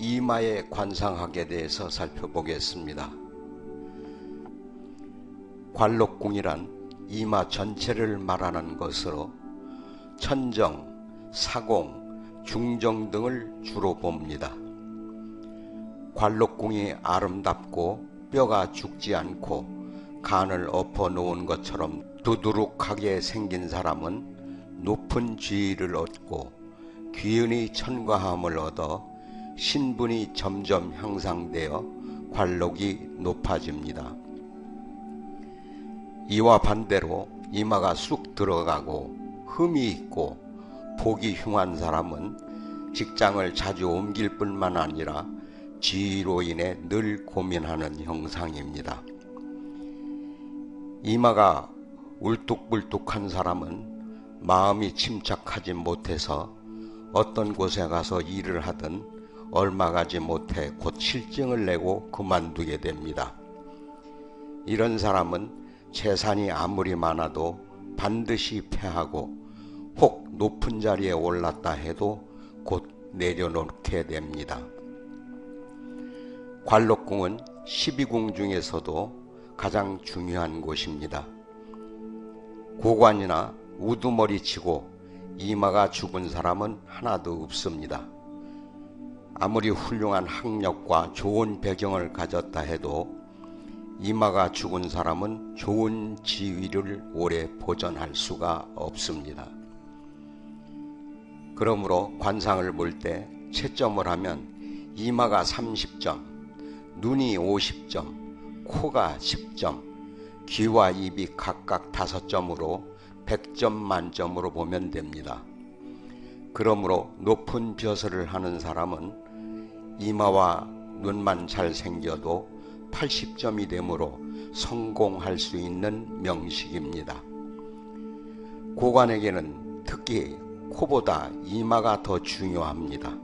이마의 관상학에 대해서 살펴보겠습니다. 관록궁이란 이마 전체를 말하는 것으로 천정, 사공, 중정 등을 주로 봅니다. 관록궁이 아름답고 뼈가 죽지 않고 간을 엎어 놓은 것처럼 두두룩하게 생긴 사람은 높은 지위를 얻고 귀인의 천과함을 얻어 신분이 점점 향상되어 관록이 높아집니다. 이와 반대로 이마가 쑥 들어가고 흠이 있고 복이 흉한 사람은 직장을 자주 옮길 뿐만 아니라 지위로 인해 늘 고민하는 형상입니다. 이마가 울뚝불뚝한 사람은 마음이 침착하지 못해서 어떤 곳에 가서 일을 하든 얼마 가지 못해 곧 실증을 내고 그만두게 됩니다. 이런 사람은 재산이 아무리 많아도 반드시 패하고 혹 높은 자리에 올랐다 해도 곧 내려놓게 됩니다. 관록궁은 12궁 중에서도 가장 중요한 곳입니다. 고관이나 우두머리 치고 이마가 죽은 사람은 하나도 없습니다. 아무리 훌륭한 학력과 좋은 배경을 가졌다 해도 이마가 죽은 사람은 좋은 지위를 오래 보존할 수가 없습니다. 그러므로 관상을 볼 때 채점을 하면 이마가 30점, 눈이 50점, 코가 10점, 귀와 입이 각각 5점으로 100점 만점으로 보면 됩니다. 그러므로 높은 벼슬을 하는 사람은 이마와 눈만 잘 생겨도 80점이 되므로 성공할 수 있는 명식입니다. 고관에게는 특히 코보다 이마가 더 중요합니다.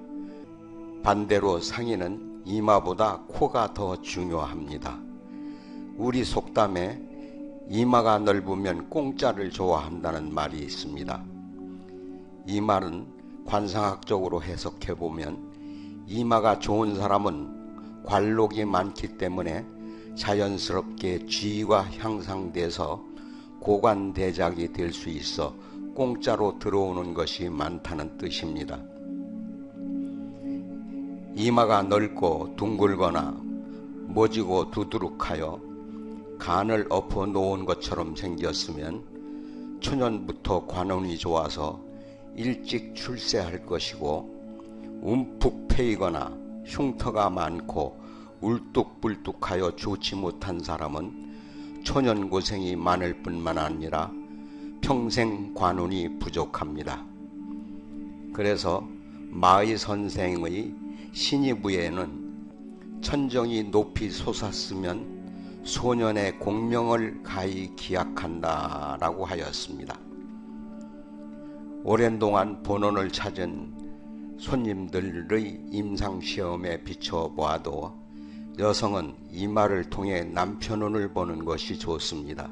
반대로 상인은 이마보다 코가 더 중요합니다. 우리 속담에 이마가 넓으면 공짜를 좋아한다는 말이 있습니다. 이 말은 관상학적으로 해석해보면 이마가 좋은 사람은 관록이 많기 때문에 자연스럽게 지위가 향상돼서 고관대작이 될 수 있어 공짜로 들어오는 것이 많다는 뜻입니다. 이마가 넓고 둥글거나 모지고 두두룩하여 간을 엎어 놓은 것처럼 생겼으면 초년부터 관운이 좋아서 일찍 출세할 것이고 움푹 패이거나 흉터가 많고 울뚝불뚝하여 좋지 못한 사람은 초년 고생이 많을 뿐만 아니라 평생 관운이 부족합니다. 그래서 마의 선생의 신의부에는 천정이 높이 솟았으면 소년의 공명을 가히 기약한다 라고 하였습니다. 오랜 동안 본원을 찾은 손님들의 임상시험에 비춰보아도 여성은 이마를 통해 남편운을 보는 것이 좋습니다.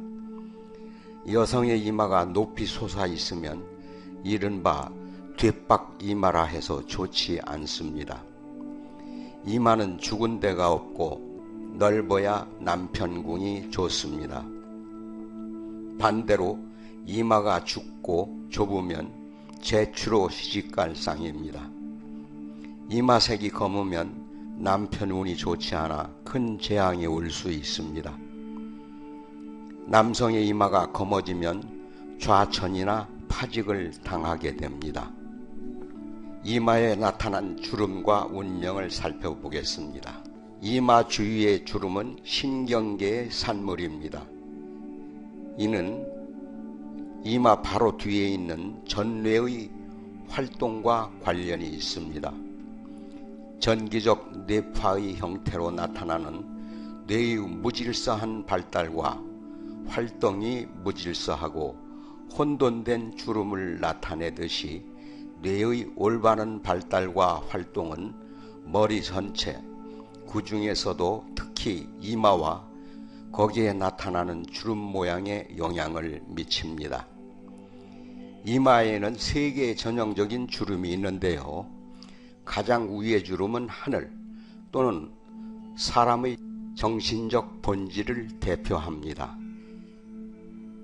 여성의 이마가 높이 솟아 있으면 이른바 뒷박 이마라 해서 좋지 않습니다. 이마는 죽은 데가 없고 넓어야 남편궁이 좋습니다. 반대로 이마가 죽고 좁으면 제추로 시집갈 상입니다. 이마색이 검으면 남편운이 좋지 않아 큰 재앙이 올 수 있습니다. 남성의 이마가 검어지면 좌천이나 파직을 당하게 됩니다. 이마에 나타난 주름과 운명을 살펴보겠습니다. 이마 주위의 주름은 신경계의 산물입니다. 이는 이마 바로 뒤에 있는 전뇌의 활동과 관련이 있습니다. 전기적 뇌파의 형태로 나타나는 뇌의 무질서한 발달과 활동이 무질서하고 혼돈된 주름을 나타내듯이 뇌의 올바른 발달과 활동은 머리 전체, 그 중에서도 특히 이마와 거기에 나타나는 주름 모양에 영향을 미칩니다. 이마에는 3개의 전형적인 주름이 있는데요. 가장 위의 주름은 하늘 또는 사람의 정신적 본질을 대표합니다.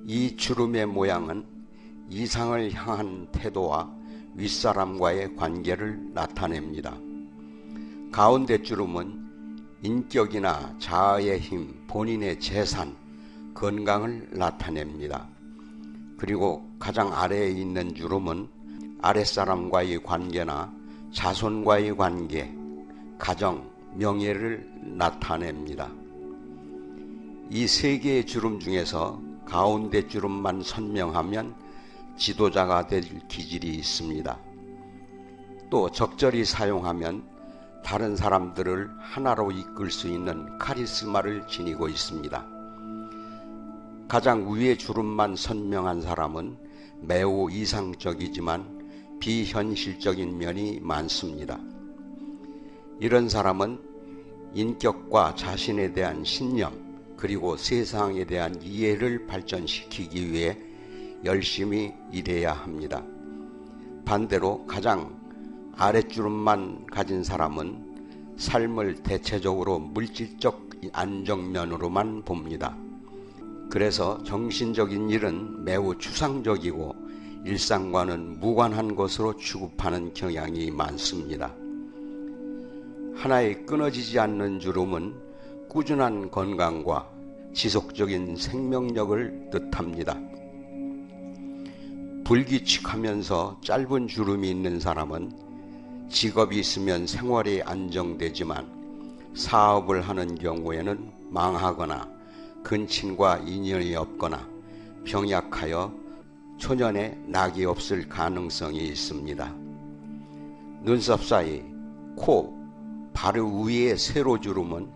이 주름의 모양은 이상을 향한 태도와 윗사람과의 관계를 나타냅니다. 가운데 주름은 인격이나 자아의 힘, 본인의 재산, 건강을 나타냅니다. 그리고 가장 아래에 있는 주름은 아랫사람과의 관계나 자손과의 관계, 가정, 명예를 나타냅니다. 이 세 개의 주름 중에서 가운데 주름만 선명하면 지도자가 될 기질이 있습니다. 또 적절히 사용하면 다른 사람들을 하나로 이끌 수 있는 카리스마를 지니고 있습니다. 가장 위의 주름만 선명한 사람은 매우 이상적이지만 비현실적인 면이 많습니다. 이런 사람은 인격과 자신에 대한 신념, 그리고 세상에 대한 이해를 발전시키기 위해 열심히 일해야 합니다. 반대로 가장 아랫주름만 가진 사람은 삶을 대체적으로 물질적 안정면으로만 봅니다. 그래서 정신적인 일은 매우 추상적이고 일상과는 무관한 것으로 취급하는 경향이 많습니다. 하나의 끊어지지 않는 주름은 꾸준한 건강과 지속적인 생명력을 뜻합니다. 불규칙하면서 짧은 주름이 있는 사람은 직업이 있으면 생활이 안정되지만 사업을 하는 경우에는 망하거나 근친과 인연이 없거나 병약하여 초년에 낙이 없을 가능성이 있습니다. 눈썹 사이, 코, 바로 위의 세로주름은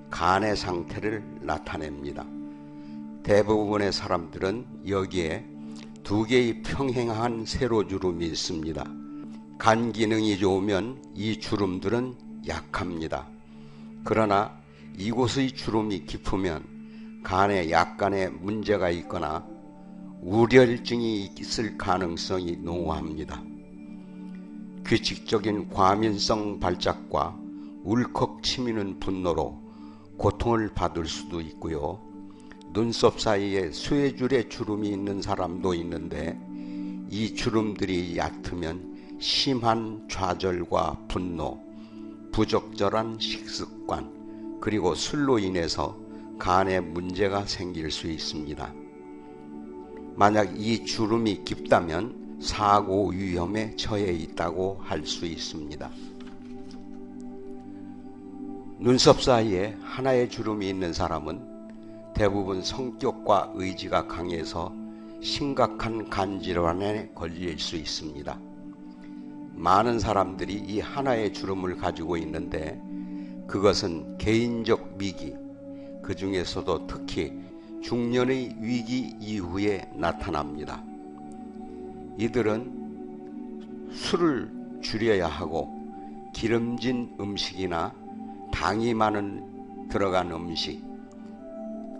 간의 상태를 나타냅니다. 대부분의 사람들은 여기에 두 개의 평행한 세로주름이 있습니다. 간 기능이 좋으면 이 주름들은 약합니다. 그러나 이곳의 주름이 깊으면 간에 약간의 문제가 있거나 우려증이 있을 가능성이 농후합니다. 규칙적인 과민성 발작과 울컥 치미는 분노로 고통을 받을 수도 있고요. 눈썹 사이에 쇠줄의 주름이 있는 사람도 있는데 이 주름들이 얕으면 심한 좌절과 분노, 부적절한 식습관, 그리고 술로 인해서 간에 문제가 생길 수 있습니다. 만약 이 주름이 깊다면 사고 위험에 처해 있다고 할 수 있습니다. 눈썹 사이에 하나의 주름이 있는 사람은 대부분 성격과 의지가 강해서 심각한 간질환에 걸릴 수 있습니다. 많은 사람들이 이 하나의 주름을 가지고 있는데 그것은 개인적 위기, 그 중에서도 특히 중년의 위기 이후에 나타납니다. 이들은 술을 줄여야 하고 기름진 음식이나 당이 많은 들어간 음식,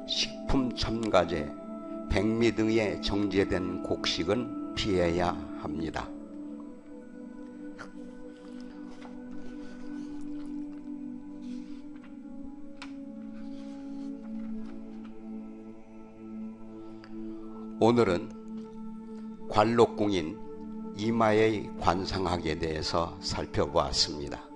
식품 첨가제, 백미 등의 정제된 곡식은 피해야 합니다. 오늘은 관록궁인 이마의 관상학에 대해서 살펴보았습니다.